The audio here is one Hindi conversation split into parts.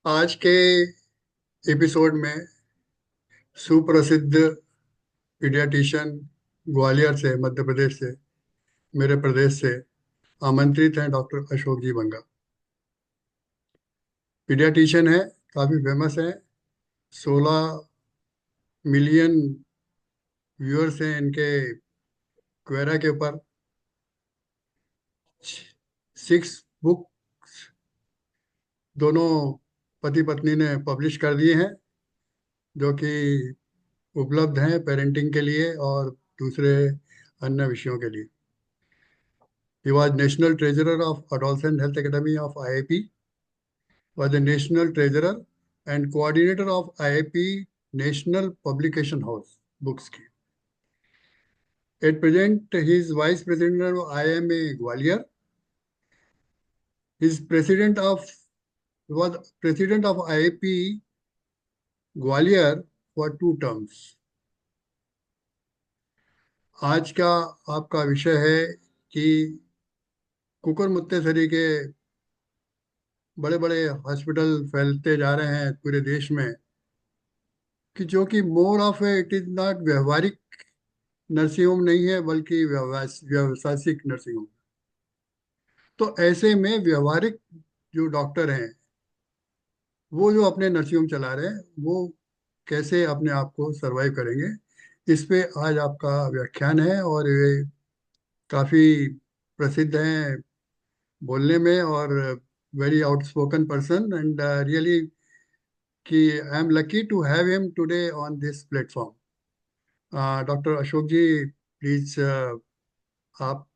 आज के एपिसोड में सुप्रसिद्ध पीडियाट्रिशियन ग्वालियर से, मध्य प्रदेश से, मेरे प्रदेश से आमंत्रित हैं डॉक्टर अशोक जी बंगा। पीडियाट्रिशियन है, काफ़ी फेमस है। 16 मिलियन व्यूअर्स हैं इनके क्वेरा के ऊपर। 6 बुक दोनों पति पत्नी ने पब्लिश कर दिए हैं, जो कि उपलब्ध हैं पेरेंटिंग के लिए और दूसरे अन्य विषयों के लिए। He was National Treasurer of Adolescent Health Academy of IIP, was the National Treasurer and Coordinator of IIP National Publication House books की. At present, he is Vice President of IMA Gwalior. He is was President of IIP Gwalior for 2 terms. आज का आपका विषय है कि कुकर मुत्तेसरी के बड़े बड़े हॉस्पिटल फैलते जा रहे हैं पूरे देश में, कि जो कि more of A it is not व्यवहारिक नर्सिंग होम नहीं है, बल्कि व्यावसायिक नर्सिंग होम। तो ऐसे में व्यवहारिक जो डॉक्टर हैं, वो जो अपने नर्सिंग होम चला रहे हैं, वो कैसे अपने आप को सरवाइव करेंगे, इस पे आज आपका व्याख्यान है। और ये काफ़ी प्रसिद्ध हैं बोलने में, और very outspoken person, and really कि I am lucky to have him today on this platform. Doctor Ashok ji, please आप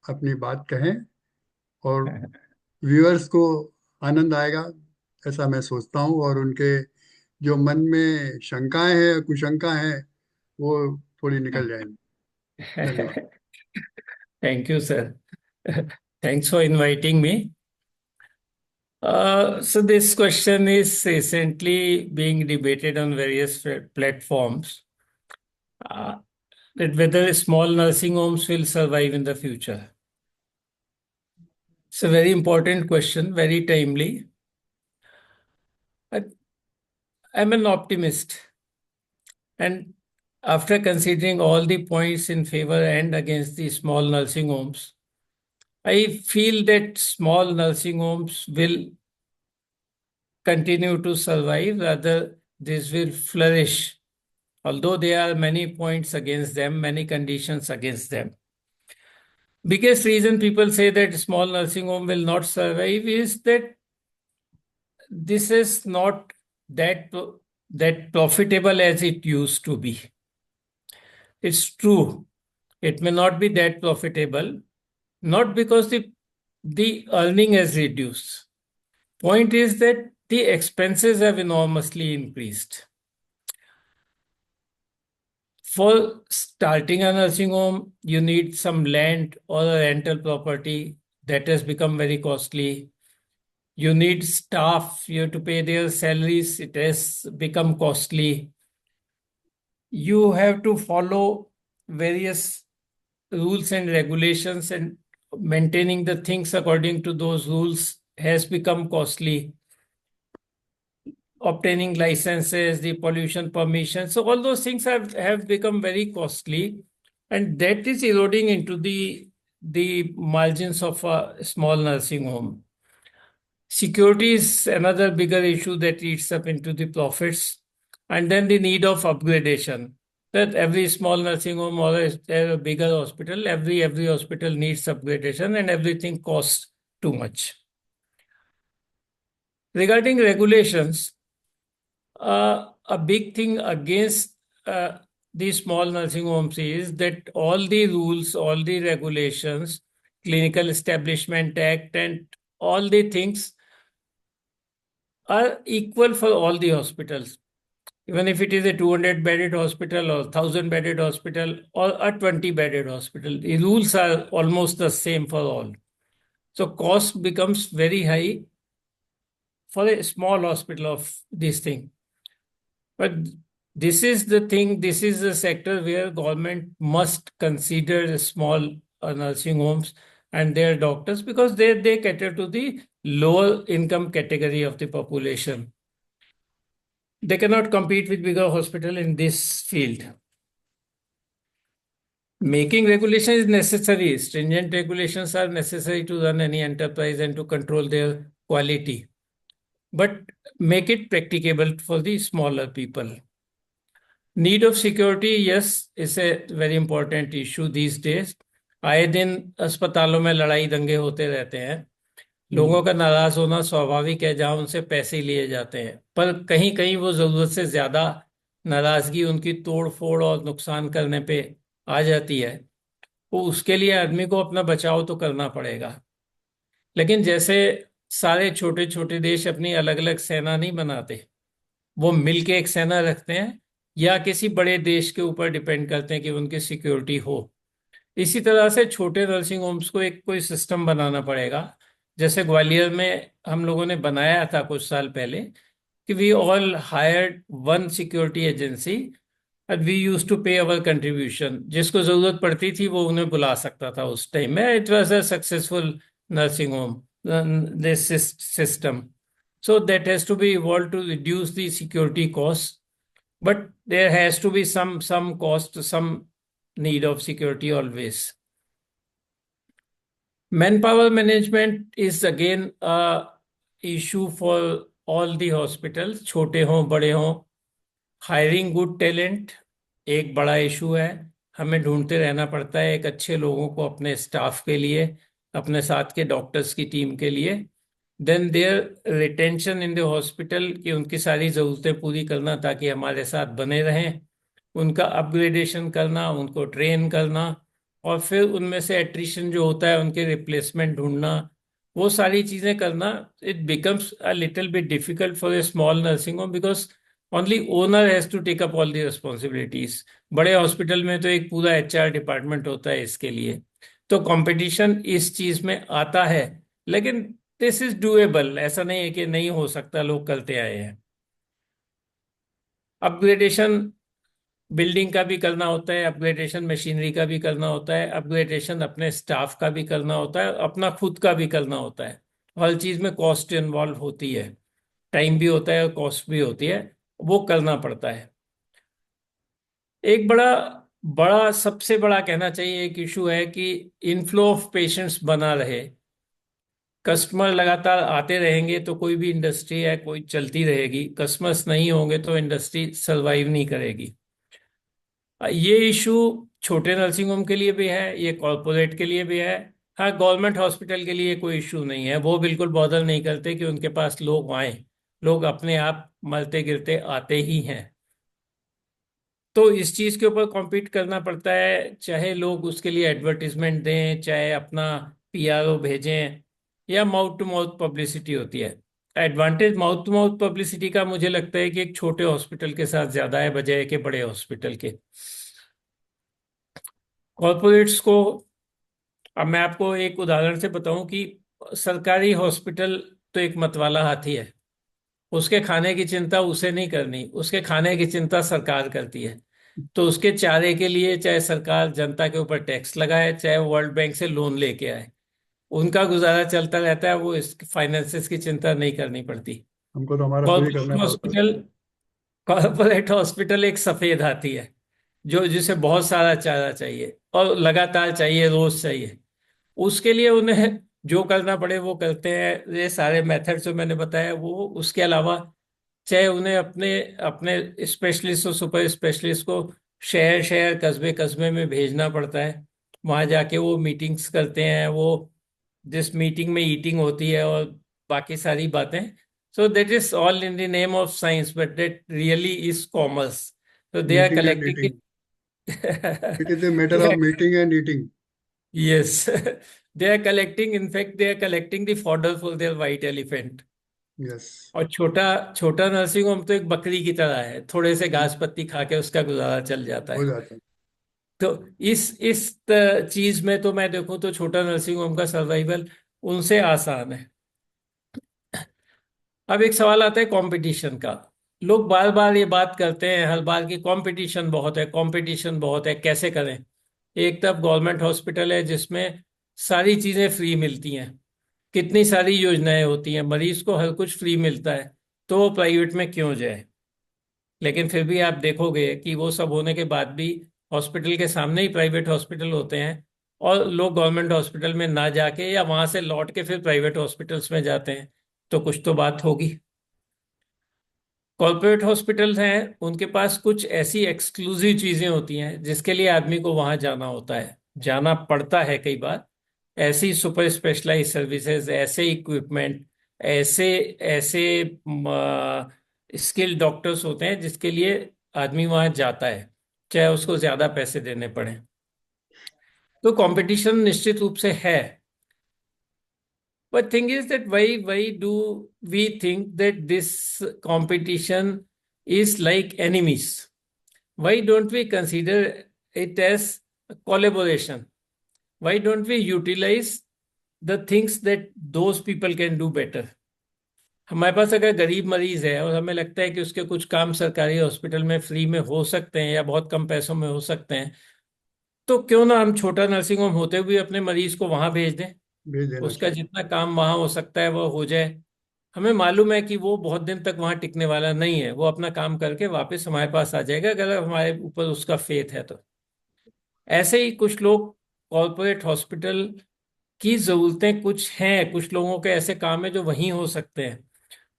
अपनी बात कहें, और व्यूअर्स को आनंद आएगा ऐसा मैं सोचता हूँ, और उनके जो मन में शंकाएं हैं, कुशंका हैं, वो थोड़ी निकल जाएंगी। धन्यवाद। Thank you, sir. Thanks for inviting me. So this question is recently being debated on various platforms, uh, that whether small nursing homes will survive in the future. It's a very important question, very timely. But I'm an optimist, and after considering all the points in favor and against the small nursing homes, I feel that small nursing homes will continue to survive, rather, this will flourish. Although there are many points against them, many conditions against them. Biggest reason people say that small nursing home will not survive is that this is not that profitable as it used to be. It's true, it may not be that profitable, not because the earning has reduced. Point is that the expenses have enormously increased. For starting a nursing home, you need some land or a rental property that has become very costly. You need staff, you have to pay their salaries, it has become costly. You have to follow various rules and regulations, and maintaining the things according to those rules has become costly. Obtaining licenses, the pollution permission. So all those things have become very costly, and that is eroding into the margins of a small nursing home. Security is another bigger issue that eats up into the profits, and then the need of upgradation. That every small nursing home or a bigger hospital, every hospital needs upgradation, and everything costs too much. Regarding regulations, a big thing against these small nursing homes is that all the rules, all the regulations, Clinical Establishment Act, and all the things are equal for all the hospitals. Even if it is a 200-bedded hospital or 1,000-bedded hospital or a 20-bedded hospital, the rules are almost the same for all. So cost becomes very high for a small hospital of this thing. But this is the thing, this is the sector where government must consider small nursing homes and their doctors, because they cater to the lower income category of the population. They cannot compete with bigger hospital in this field. Making regulation is necessary. Stringent regulations are necessary to run any enterprise and to control their quality. But make it practicable for the smaller people. Need of security, yes, is a very important issue these days. आए दिन अस्पतालों में लड़ाई दंगे होते रहते हैं। लोगों हम्म। का नाराज होना स्वाभाविक है, जहां उनसे पैसे लिए जाते हैं, पर कहीं कहीं वो जरूरत से ज्यादा नाराजगी उनकी तोड़ फोड़ और नुकसान करने पे आ जाती है। वो उसके लिए आदमी को अपना बचाव तो करना पड़ेगा। लेकिन जैसे सारे छोटे छोटे देश अपनी अलग अलग सेना नहीं बनाते, वो मिलके एक सेना रखते हैं या किसी बड़े देश के ऊपर डिपेंड करते हैं कि उनकी सिक्योरिटी हो। इसी तरह से छोटे नर्सिंग होम्स को एक कोई सिस्टम बनाना पड़ेगा। जैसे ग्वालियर में हम लोगों ने बनाया था कुछ साल पहले कि we all hired one security agency and we use to pay our contribution. जिसको जरूरत पड़ती थी वो उन्हें बुला सकता था उस टाइम में। It was a successful nursing home this system. So that has to be evolved to reduce the security costs, but there has to be some cost, some need of security always. Manpower management is again a issue for all the hospitals, छोटे हों बड़े हों। हायरिंग गुड टैलेंट एक बड़ा इशू है। हमें ढूंढते रहना पड़ता है एक अच्छे लोगों को अपने स्टाफ के लिए, अपने साथ के डॉक्टर्स की टीम के लिए। Then their retention in the hospital, कि उनकी सारी ज़रूरतें पूरी करना ताकि हमारे साथ बने रहें। उनका अपग्रेडेशन करना, उनको ट्रेन करना, और फिर उनमें से एट्रिशन जो होता है उनके रिप्लेसमेंट ढूंढना, वो सारी चीज़ें करना। It becomes a little bit difficult for a small nursing home because only owner has to take up all the responsibilities. बड़े हॉस्पिटल में तो एक पूरा एचआर डिपार्टमेंट होता है इसके लिए। तो कंपटीशन इस चीज में आता है, लेकिन दिस इज डूएबल। ऐसा नहीं है कि नहीं हो सकता, लोग करते आए हैं। अपग्रेडेशन बिल्डिंग का भी करना होता है, अपग्रेडेशन मशीनरी का भी करना होता है, अपग्रेडेशन अपने स्टाफ का भी करना होता है, अपना खुद का भी करना होता है। हर चीज में कॉस्ट इन्वॉल्व होती है, टाइम भी होता है और कॉस्ट भी होती है, वो करना पड़ता है। एक बड़ा बड़ा सबसे बड़ा कहना चाहिए एक इशू है कि इनफ्लो ऑफ पेशेंट्स बना रहे। कस्टमर लगातार आते रहेंगे तो कोई भी इंडस्ट्री है कोई चलती रहेगी। कस्टमर्स नहीं होंगे तो इंडस्ट्री सरवाइव नहीं करेगी। ये इशू छोटे नर्सिंग होम के लिए भी है, ये कॉरपोरेट के लिए भी है। हाँ, गवर्नमेंट हॉस्पिटल के लिए कोई इशू नहीं है, वो बिल्कुल बॉदर नहीं करते कि उनके पास लोग आए। लोग अपने आप मरते गिरते आते ही हैं। तो इस चीज के ऊपर कॉम्पीट करना पड़ता है, चाहे लोग उसके लिए एडवर्टीजमेंट दें, चाहे अपना पीआरओ भेजें, या माउथ टू माउथ पब्लिसिटी होती है। Advantage mouth to mouth publicity का मुझे लगता है कि एक छोटे हॉस्पिटल के साथ ज्यादा है बजाय के बड़े हॉस्पिटल के। कॉरपोरेट्स को, अब मैं आपको एक उदाहरण से बताऊं कि सरकारी हॉस्पिटल तो एक मतवाला हाथी है। उसके खाने की चिंता उसे नहीं करनी, उसके खाने की चिंता सरकार करती है। तो उसके चारे के लिए चाहे सरकार जनता के ऊपर टैक्स लगाए, चाहे वर्ल्ड बैंक से लोन लेके आए, उनका गुजारा चलता रहता है। वो इस फाइनेंसेस की चिंता नहीं करनी पड़ती। हमको तो हमारा खुद ही कॉर्पोरेट करना पड़ता है। हॉस्पिटल कॉर्पोरेट हॉस्पिटल एक सफेद हाथी है, जो जिसे बहुत सारा चारा चाहिए और लगातार चाहिए, रोज चाहिए। उसके लिए उन्हें जो करना पड़े वो करते हैं। ये सारे मेथड जो मैंने बताया वो, उसके अलावा चाहे उन्हें अपने अपने स्पेशलिस्ट और सुपर स्पेशलिस्ट को शहर शहर कस्बे कस्बे में भेजना पड़ता है। वहां जाके वो मीटिंग्स करते हैं। वो जिस मीटिंग में ईटिंग होती है और बाकी सारी बातें, so that is all in the name of science but that really is commerce. तो they are meeting and collecting eating. It is a matter of meeting and eating. yes they are collecting, in fact they are collecting the fodder for their white elephant। Yes. और छोटा छोटा नर्सिंग होम तो एक बकरी की तरह है, थोड़े से घास पत्ती खा के उसका गुजारा चल जाता हो है। जाता है। तो इस चीज में तो मैं देखूं तो छोटा नर्सिंग होम का सर्वाइवल उनसे आसान है। अब एक सवाल आता है कंपटीशन का। लोग बार बार ये बात करते हैं हर बार की कंपटीशन बहुत है, कंपटीशन बहुत है, कैसे करें। एक तरफ गवर्नमेंट हॉस्पिटल है जिसमें सारी चीजें फ्री मिलती हैं, कितनी सारी योजनाएं होती हैं, मरीज को हर कुछ फ्री मिलता है, तो वो प्राइवेट में क्यों जाए। लेकिन फिर भी आप देखोगे कि वो सब होने के बाद भी हॉस्पिटल के सामने ही प्राइवेट हॉस्पिटल होते हैं, और लोग गवर्नमेंट हॉस्पिटल में ना जाके या वहां से लौट के फिर प्राइवेट हॉस्पिटल्स में जाते हैं। तो कुछ तो बात होगी। कॉर्पोरेट हॉस्पिटल्स हैं, उनके पास कुछ ऐसी एक्सक्लूसिव चीजें होती हैं जिसके लिए आदमी को वहां जाना होता है, जाना पड़ता है कई बार। ऐसी सुपर स्पेशलाइज सर्विसेज, ऐसे इक्विपमेंट, ऐसे ऐसे स्किल्ड डॉक्टर्स होते हैं जिसके लिए आदमी वहां जाता है, चाहे उसको ज्यादा पैसे देने पड़े। तो कंपटीशन निश्चित रूप से है। But thing is that why do we think that this competition is like enemies? Why don't we consider it as a collaboration? Why don't we utilize the things that those people can do better? हमारे पास अगर गरीब मरीज है और हमें लगता है कि उसके कुछ काम सरकारी हॉस्पिटल में फ्री में हो सकते हैं या बहुत कम पैसों में हो सकते हैं, तो क्यों ना हम छोटा नर्सिंग होम होते हुए अपने मरीज को वहां भेज दें। भेज देना उसका चाहिए। जितना काम वहां हो सकता है वो हो जाए। हमें मालूम है कि वो बहुत दिन तक वहां टिकने वाला नहीं है, वो अपना काम करके वापस हमारे पास आ जाएगा अगर हमारे ऊपर उसका फेथ है तो। ऐसे ही कुछ लोग कॉरपोरेट हॉस्पिटल की जरूरतें कुछ हैं, कुछ लोगों के ऐसे काम है जो वहीं हो सकते हैं।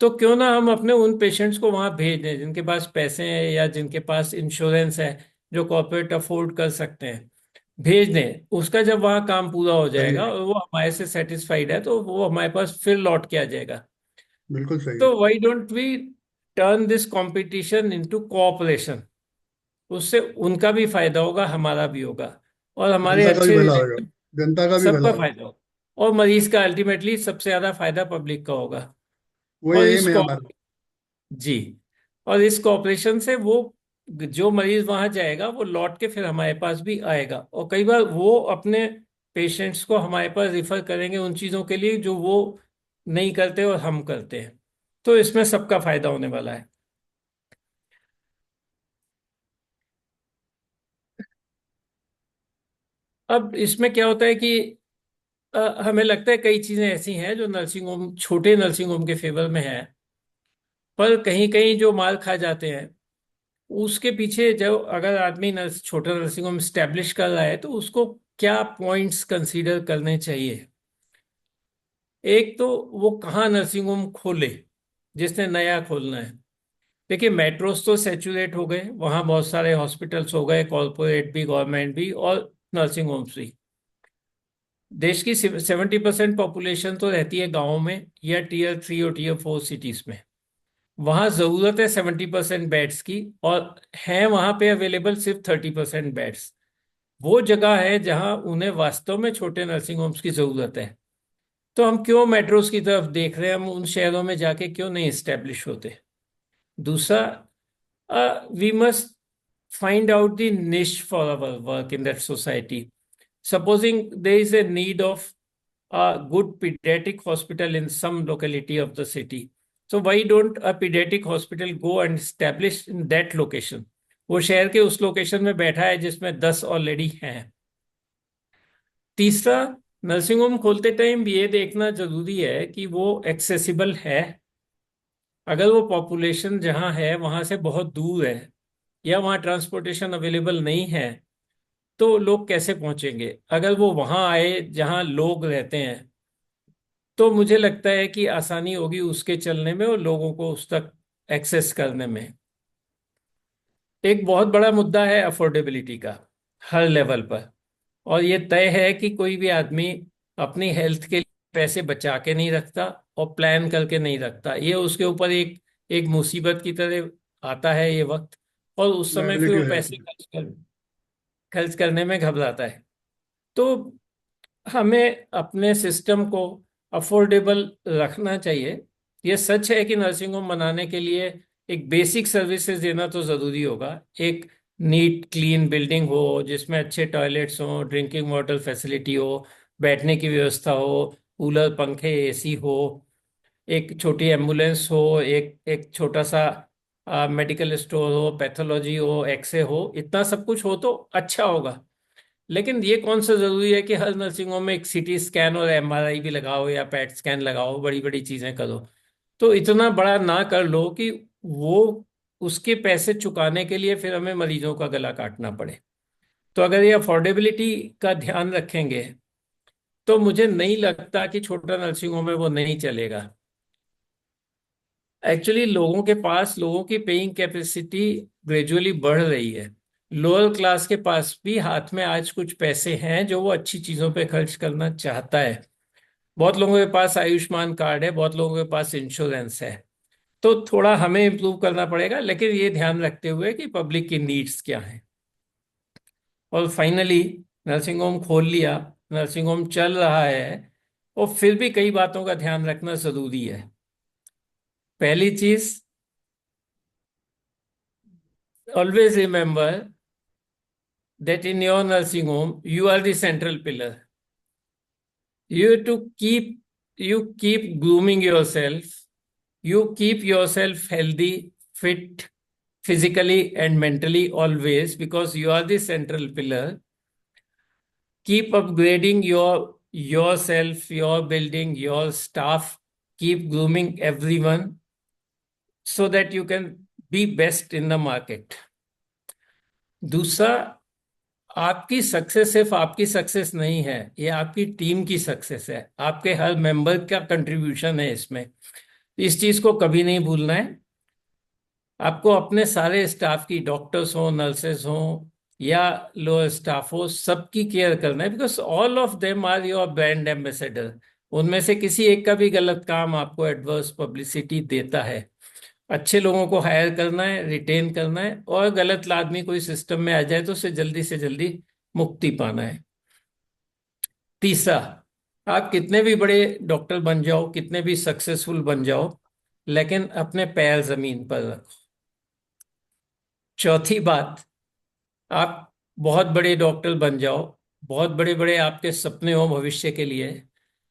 तो क्यों ना हम अपने उन पेशेंट्स को वहां भेज दें जिनके पास पैसे हैं या जिनके पास इंश्योरेंस है, जो कॉर्पोरेट अफोर्ड कर सकते हैं। भेज दें, उसका जब वहां काम पूरा हो सही जाएगा है। और वो हमारे से सेटिस्फाइड है तो वो हमारे पास फिर लौट के आ जाएगा। बिल्कुल सही तो है। Why don't we turn this competition into cooperation. उससे उनका भी फायदा होगा, हमारा भी होगा, और हमारे जनता का भी अच्छे भला होगा। रिलेशन, जनता का भी भला सबका होगा। फायदा होगा। और मरीज का अल्टीमेटली सबसे ज्यादा फायदा पब्लिक का होगा। वो और एम है हमारा। जी, और इस कॉपरेशन से वो जो मरीज वहां जाएगा वो लौट के फिर हमारे पास भी आएगा, और कई बार वो अपने पेशेंट्स को हमारे पास रिफर करेंगे उन चीजों के लिए जो वो नहीं करते और हम करते हैं। तो इसमें सबका फायदा होने वाला है। अब इसमें क्या होता है कि हमें लगता है कई चीजें ऐसी हैं जो नर्सिंग होम, छोटे नर्सिंग होम के फेवर में है, पर कहीं कहीं जो मार खा जाते हैं उसके पीछे, जो अगर आदमी छोटा नर्सिंग होम स्टैब्लिश कर रहा है तो उसको क्या पॉइंट्स कंसीडर करने चाहिए। एक तो वो कहाँ नर्सिंग होम खोले, जिसने नया खोलना है। देखिए, मेट्रोस तो सेचुरेट हो गए, वहां बहुत सारे हॉस्पिटल्स हो गए, कॉर्पोरेट भी, गवर्नमेंट भी, और नर्सिंग होम्स भी। देश की 70% पॉपुलेशन तो रहती है गाँव में या टीयर 3 और टीयर 4 सिटीज में। वहां जरूरत है 70% बेड्स की, और हैं वहां पे अवेलेबल सिर्फ 30% बेड्स। वो जगह है जहां उन्हें वास्तव में छोटे नर्सिंग होम्स की जरूरत है। तो हम क्यों मेट्रोस की तरफ देख रहे हैं, हम उन शहरों में जाके क्यों नहीं एस्टेब्लिश होते। दूसरा, we must find out the niche for our work in that society. Supposing there is a need of a good pediatric hospital in some locality of the city. So why don't a pediatric hospital go and establish in that location? वो शहर के उस लोकेशन में बैठा है जिसमें 10 ऑलरेडी हैं। तीसरा, नर्सिंग होम खोलते टाइम ये देखना जरूरी है कि वो एक्सेसिबल है। अगर वो पॉपुलेशन जहाँ है वहां से बहुत दूर है या वहाँ ट्रांसपोर्टेशन अवेलेबल नहीं है, तो लोग कैसे पहुंचेंगे। अगर वो वहां आए जहां लोग रहते हैं तो मुझे लगता है कि आसानी होगी उसके चलने में और लोगों को उस तक एक्सेस करने में। एक बहुत बड़ा मुद्दा है अफोर्डेबिलिटी का, हर लेवल पर। और ये तय है कि कोई भी आदमी अपनी हेल्थ के लिए पैसे बचा के नहीं रखता और प्लान करके नहीं रखता। ये उसके ऊपर एक एक मुसीबत की तरह आता है ये वक्त, और उस समय फिर लाइबिलिटी वो हो पैसे जाती है। खर्च करने में घबराता है। तो हमें अपने सिस्टम को अफोर्डेबल रखना चाहिए। ये सच है कि नर्सिंग होम बनाने के लिए एक बेसिक सर्विसेज देना तो जरूरी होगा। एक नीट क्लीन बिल्डिंग हो जिसमें अच्छे टॉयलेट्स हो, ड्रिंकिंग वाटर फैसिलिटी हो, बैठने की व्यवस्था हो, कूलर पंखे एसी हो, एक छोटी एम्बुलेंस हो, एक एक छोटा सा मेडिकल स्टोर हो, पैथोलॉजी हो, एक्सरे हो, इतना सब कुछ हो तो अच्छा होगा। लेकिन ये कौन सा जरूरी है कि हर नर्सिंग होम में एक सीटी स्कैन और एमआरआई भी लगाओ या पैट स्कैन लगाओ, बड़ी बड़ी चीजें करो। तो इतना बड़ा ना कर लो कि वो उसके पैसे चुकाने के लिए फिर हमें मरीजों का गला काटना पड़े। तो अगर ये अफोर्डेबिलिटी का ध्यान रखेंगे तो मुझे नहीं लगता कि छोटा नर्सिंग होम है वो नहीं चलेगा। एक्चुअली लोगों की पेइंग कैपेसिटी ग्रेजुअली बढ़ रही है। लोअर क्लास के पास भी हाथ में आज कुछ पैसे हैं जो वो अच्छी चीजों पे खर्च करना चाहता है। बहुत लोगों के पास आयुष्मान कार्ड है, बहुत लोगों के पास इंश्योरेंस है। तो थोड़ा हमें इम्प्रूव करना पड़ेगा, लेकिन ये ध्यान रखते हुए कि पब्लिक की नीड्स क्या हैं। और फाइनली नर्सिंग होम खोल लिया, नर्सिंग होम चल रहा है, और फिर भी कई बातों का ध्यान रखना जरूरी है। पहली चीज, always remember that in your nursing home you are the central pillar. You have to keep grooming yourself. You keep yourself healthy, fit, physically and mentally always, because you are the central pillar. Keep upgrading yourself, your building, your staff. Keep grooming everyone so that you can be best in the market. दूसरा, आपकी सक्सेस सिर्फ आपकी सक्सेस नहीं है, ये आपकी टीम की सक्सेस है। आपके हर मेंबर का कंट्रीब्यूशन है इसमें। इस चीज को कभी नहीं भूलना है। आपको अपने सारे स्टाफ की, डॉक्टर्स हो, नर्सेस हो या लोअर स्टाफ हो, सबकी केयर करना है, because all of them are your brand ambassador. उनमें से किसी एक का भी गलत काम आपको एडवर्स पब्लिसिटी देता है। अच्छे लोगों को हायर करना है, रिटेन करना है, और गलत आदमी कोई सिस्टम में आ जाए तो उसे जल्दी से जल्दी मुक्ति पाना है। तीसरा, आप कितने भी बड़े डॉक्टर बन जाओ, कितने भी सक्सेसफुल बन जाओ, लेकिन अपने पैर जमीन पर रखो। चौथी बात, आप बहुत बड़े डॉक्टर बन जाओ, बहुत बड़े बड़े आपके सपने हो भविष्य के लिए,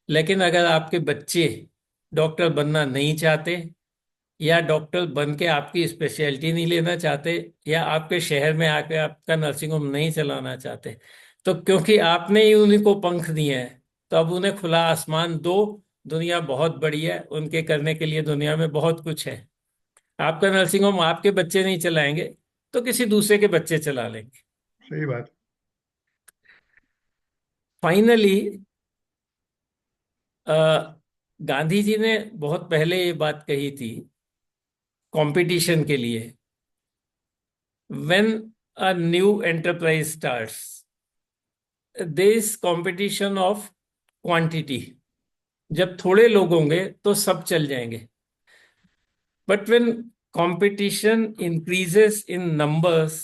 लेकिन अगर आपके बच्चे डॉक्टर बनना नहीं चाहते, या डॉक्टर बन के आपकी स्पेशलिटी नहीं लेना चाहते, या आपके शहर में आके आपका नर्सिंग होम नहीं चलाना चाहते, तो क्योंकि आपने ही उन्हीं को पंख दिए हैं, तो अब उन्हें खुला आसमान दो। दुनिया बहुत बड़ी है, उनके करने के लिए दुनिया में बहुत कुछ है। आपका नर्सिंग होम आपके बच्चे नहीं चलाएंगे तो किसी दूसरे के बच्चे चला लेंगे। सही बात। फाइनली, गांधी जी ने बहुत पहले ये बात कही थी कंपटीशन के लिए। When a new enterprise starts, there is competition of quantity. जब थोड़े लोग होंगे तो सब चल जाएंगे, but when competition increases in numbers,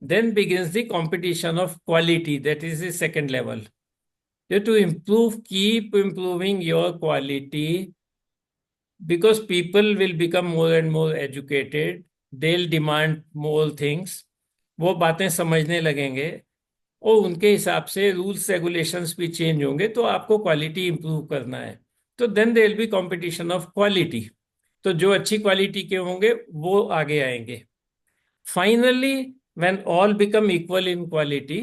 then begins the competition of quality. That is the second level. You have to improve, keep improving your quality, because people will become more and more educated. They'll demand more things. वो बातें समझने लगेंगे, और उनके हिसाब से रूल्स रेगुलेशंस भी चेंज होंगे, तो आपको क्वालिटी इंप्रूव करना है। तो then there will be competition of quality. तो जो अच्छी क्वालिटी के होंगे वो आगे आएंगे। Finally, when all become equal in quality,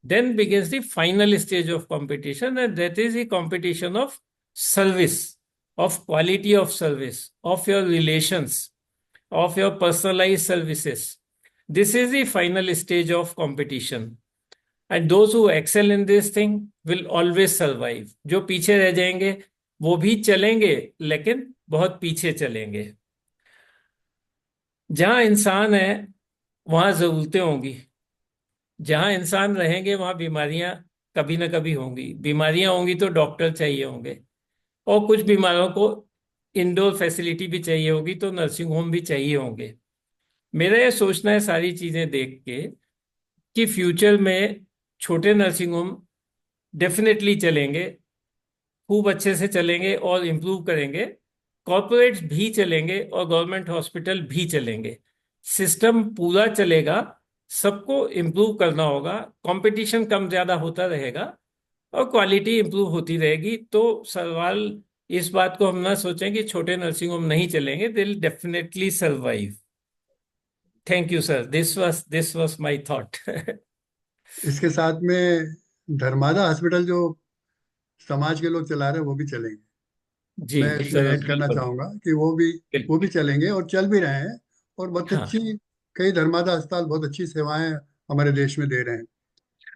then begins the final stage of competition, and that is the competition of service, of quality of service, of your relations, of your personalized services. This is the final stage of competition. And those who excel in this thing will always survive. जो पीछे रह जाएंगे वो भी चलेंगे, लेकिन बहुत पीछे चलेंगे। जहां इंसान है वहां जरूरतें होंगी, जहां इंसान रहेंगे वहां बीमारियां कभी ना कभी होंगी। बीमारियां होंगी तो डॉक्टर चाहिए होंगे, और कुछ बीमारों को इंडोर फैसिलिटी भी चाहिए होगी, तो नर्सिंग होम भी चाहिए होंगे। मेरा ये सोचना है सारी चीजें देख के कि फ्यूचर में छोटे नर्सिंग होम डेफिनेटली चलेंगे, खूब अच्छे से चलेंगे और इम्प्रूव करेंगे। कॉरपोरेट्स भी चलेंगे और गवर्नमेंट हॉस्पिटल भी चलेंगे। सिस्टम पूरा चलेगा, सबको इम्प्रूव करना होगा, कंपटीशन कम ज्यादा होता रहेगा और क्वालिटी इंप्रूव होती रहेगी। तो सवाल इस बात को हम ना सोचें कि छोटे नर्सिंग होम नहीं चलेंगे, they will definitely survive. Thank you sir, this was my thought. इसके साथ में धर्मादा हॉस्पिटल जो समाज के लोग चला रहे हैं वो भी चलेंगे। जी मैं इसमें जरूर, ऐड करना बिल्कुल चाहूंगा कि वो भी बिल्कुल। चलेंगे और चल भी रहे हैं। और बहुत हाँ, अच्छी, कई धर्मादा अस्पताल बहुत अच्छी सेवाएं हमारे देश में दे रहे हैं।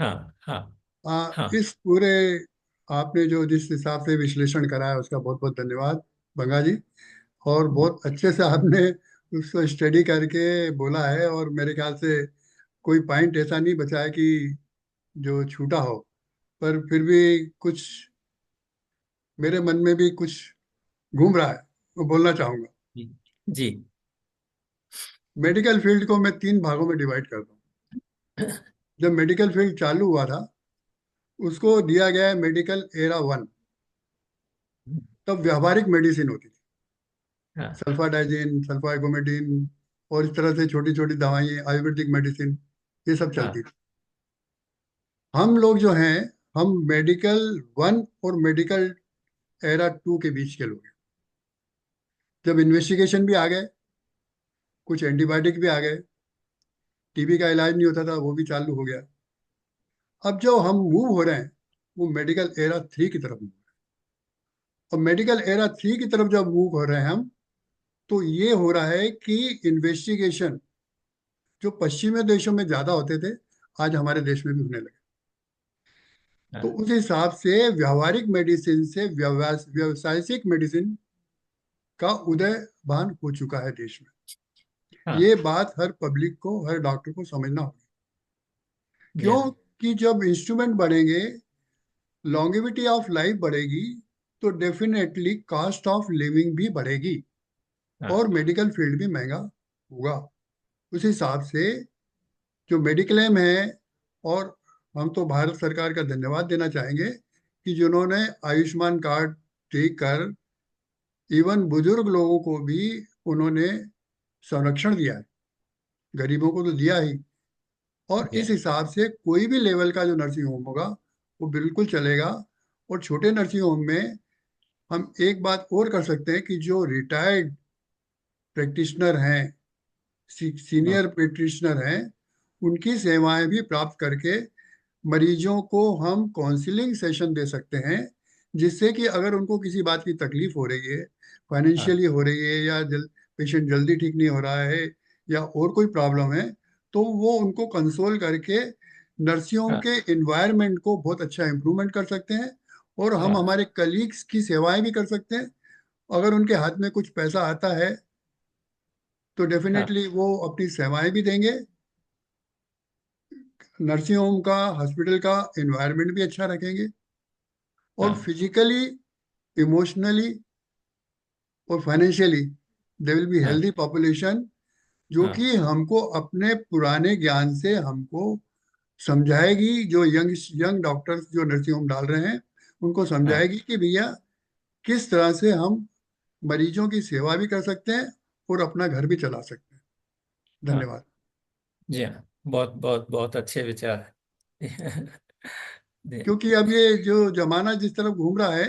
हाँ, हाँ, हाँ, इस पूरे, आपने जो जिस हिसाब से विश्लेषण करा है उसका बहुत बहुत धन्यवाद बंगा जी। और बहुत अच्छे से आपने उसको स्टडी करके बोला है, और मेरे ख्याल से कोई पॉइंट ऐसा नहीं बचा है कि जो छूटा हो। पर फिर भी कुछ मेरे मन में भी कुछ घूम रहा है, वो बोलना चाहूंगा। जी, जी। मेडिकल फील्ड को मैं तीन भागों में डिवाइड करता हूँ। जब मेडिकल फील्ड चालू हुआ था, उसको दिया गया है मेडिकल एरा वन। तब व्यवहारिक मेडिसिन होती थी, हाँ, सल्फाडाइजिन, सल्फाइगोमेटिन, और इस तरह से छोटी छोटी दवाएं, आयुर्वेदिक मेडिसिन, ये सब चलती हाँ, थी। हम लोग जो हैं, हम मेडिकल वन और मेडिकल एरा टू के बीच के लोग हैं। जब इन्वेस्टिगेशन भी आ गए, कुछ एंटीबायोटिक भी आ गए, टीबी का इलाज नहीं होता था वो भी चालू हो गया। अब जो हम मूव हो रहे हैं, वो मेडिकल एरा थ्री की तरफ move हो रहे हैं। और मेडिकल एरा थ्री की तरफ जब मूव हो रहे हैं हम, तो ये हो रहा है कि इन्वेस्टिगेशन जो पश्चिमी देशों में ज्यादा होते थे, आज हमारे देश में भी होने लगे। तो हाँ, उस हिसाब से व्यवहारिक मेडिसिन से व्यवसायिक मेडिसिन का उदयमान हो चुका है देश में। हाँ, ये बात हर पब्लिक को, हर डॉक्टर को समझना होगी। या, क्यों? कि जब इंस्ट्रूमेंट बढ़ेंगे, लॉन्गेविटी ऑफ लाइफ बढ़ेगी, तो डेफिनेटली कॉस्ट ऑफ लिविंग भी बढ़ेगी, हाँ, और मेडिकल फील्ड भी महंगा होगा। उस हिसाब से जो मेडिक्लेम है, और हम तो भारत सरकार का धन्यवाद देना चाहेंगे कि जिन्होंने आयुष्मान कार्ड देकर इवन बुजुर्ग लोगों को भी उन्होंने संरक्षण दिया है। गरीबों को तो दिया ही। और या, इस हिसाब से कोई भी लेवल का जो नर्सिंग होम होगा, वो बिल्कुल चलेगा। और छोटे नर्सिंग होम में हम एक बात और कर सकते हैं कि जो रिटायर्ड प्रैक्टिशनर हैं, हाँ, सीनियर प्रैक्टिशनर हैं, उनकी सेवाएं भी प्राप्त करके मरीजों को हम काउंसलिंग सेशन दे सकते हैं, जिससे कि अगर उनको किसी बात की तकलीफ हो रही है, हाँ, फाइनेंशियली हो रही है, या पेशेंट जल्दी ठीक नहीं हो रहा है, या और कोई प्रॉब्लम है, तो वो उनको कंसोल करके नर्सिंग होम हाँ, के इन्वायरमेंट को बहुत अच्छा इम्प्रूवमेंट कर सकते हैं। और हम हाँ, हमारे कलीग्स की सेवाएं भी कर सकते हैं। अगर उनके हाथ में कुछ पैसा आता है, तो हाँ, डेफिनेटली वो अपनी सेवाएं भी देंगे। नर्सिंग होम का, हॉस्पिटल का एनवायरनमेंट भी अच्छा रखेंगे, और हाँ, फिजिकली, इमोशनली और फाइनेंशियली दे विल बी हाँ, हेल्दी पॉपुलेशन, जो हाँ, कि हमको अपने पुराने ज्ञान से हमको समझाएगी। जो यंग यंग डॉक्टर्स जो नर्सिंग होम डाल रहे हैं, उनको हाँ, समझाएगी कि भैया किस तरह से हम मरीजों की सेवा भी कर सकते हैं और अपना घर भी चला सकते हैं। हाँ, धन्यवाद। जी हाँ, बहुत बहुत बहुत अच्छे विचार है। जी, क्योंकि अब ये जो जमाना जिस तरफ घूम रहा है,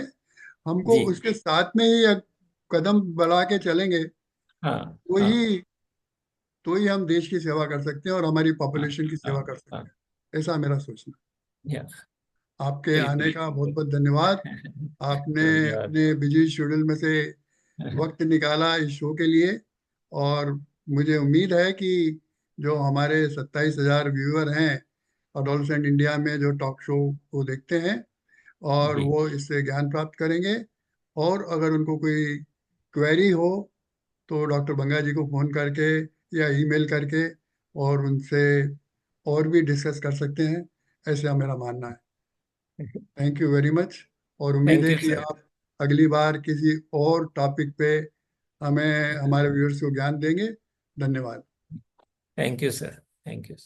हमको जी, उसके साथ में ही एक कदम बढ़ा के चलेंगे, हाँ, तो हाँ, ही तो ही हम देश की सेवा कर सकते हैं और हमारी हाँ, पॉपुलेशन की हाँ, सेवा कर सकते हाँ, हैं। ऐसा मेरा सोचना या, है। आपके आने बिल्कुल। का बहुत बहुत धन्यवाद। आपने कोई बात। अपने बिजी शेड्यूल में से वक्त निकाला इस शो के लिए। और मुझे उम्मीद है कि जो हमारे 27,000 व्यूअर हैं अडोलसेंट इंडिया में, जो टॉक शो को देखते हैं, और जी, वो इससे ज्ञान प्राप्त करेंगे। और अगर उनको कोई क्वेरी हो, तो डॉक्टर बंगा जी को फोन करके या ईमेल करके और उनसे और भी डिस्कस कर सकते हैं। ऐसा मेरा मानना है। Thank you very much. और उम्मीद थैंक है यू कि सर। आप अगली बार किसी और टॉपिक पे हमें, हमारे व्यूअर्स को ज्ञान देंगे। धन्यवाद। Thank you sir. Thank you.